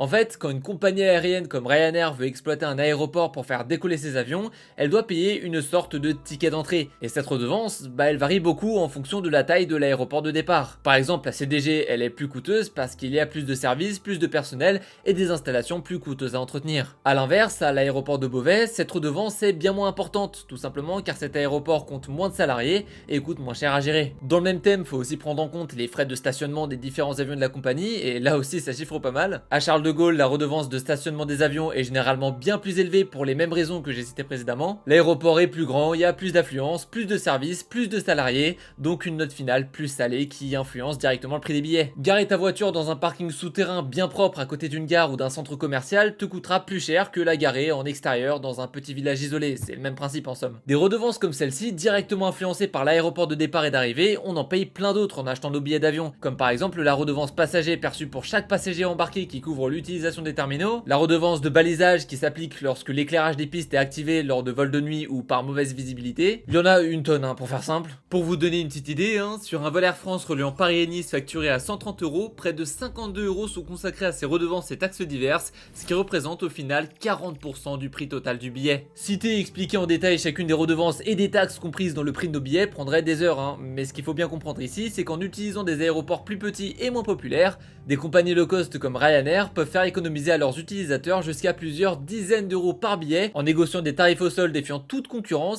En fait, quand une compagnie aérienne comme Ryanair veut exploiter un aéroport pour faire décoller ses avions, elle doit payer une sorte de ticket d'entrée. Et cette redevance, elle varie beaucoup en fonction de la taille de l'aéroport de départ. Par exemple, la CDG, elle est plus coûteuse parce qu'il y a plus de services, plus de personnel et des installations plus coûteuses à entretenir. A l'inverse, à l'aéroport de Beauvais, cette redevance est bien moins importante, tout simplement car cet aéroport compte moins de salariés et coûte moins cher à gérer. Dans le même thème, faut aussi prendre en compte les frais de stationnement des différents avions de la compagnie, et là aussi ça chiffre pas mal. À Charles de Gaulle, la redevance de stationnement des avions est généralement bien plus élevée pour les mêmes raisons que j'ai citées précédemment. L'aéroport est plus grand, il y a plus d'affluence, plus de services, plus de salariés, donc une note finale plus salée qui influence directement le prix des billets. Garer ta voiture dans un parking souterrain bien propre à côté d'une gare ou d'un centre commercial te coûtera plus cher que la garer en extérieur dans un petit village isolé, c'est le même principe en somme. Des redevances comme celle-ci, directement influencées par l'aéroport de départ et d'arrivée, on en paye plein d'autres en achetant nos billets d'avion, comme par exemple la redevance passager perçue pour chaque passager embarqué qui couvre l'utilisation des terminaux, la redevance de balisage qui s'applique lorsque l'éclairage des pistes est activé lors de vols de nuit ou par mauvaise visibilité. Il y en a une tonne pour faire simple. Pour vous donner une petite idée, sur un vol Air France reliant Paris et Nice facturé à 130 €, près de 52 € sont consacrés à ces redevances et taxes diverses, ce qui représente au final 40% du prix total du billet. Citer et expliquer en détail chacune des redevances et des taxes comprises dans le prix de nos billets prendrait des heures, mais ce qu'il faut bien comprendre ici, c'est qu'en utilisant des aéroports plus petits et moins populaires, des compagnies low cost comme Ryanair peuvent faire économiser à leurs utilisateurs jusqu'à plusieurs dizaines d'euros par billet en négociant des tarifs au sol défiant toute concurrence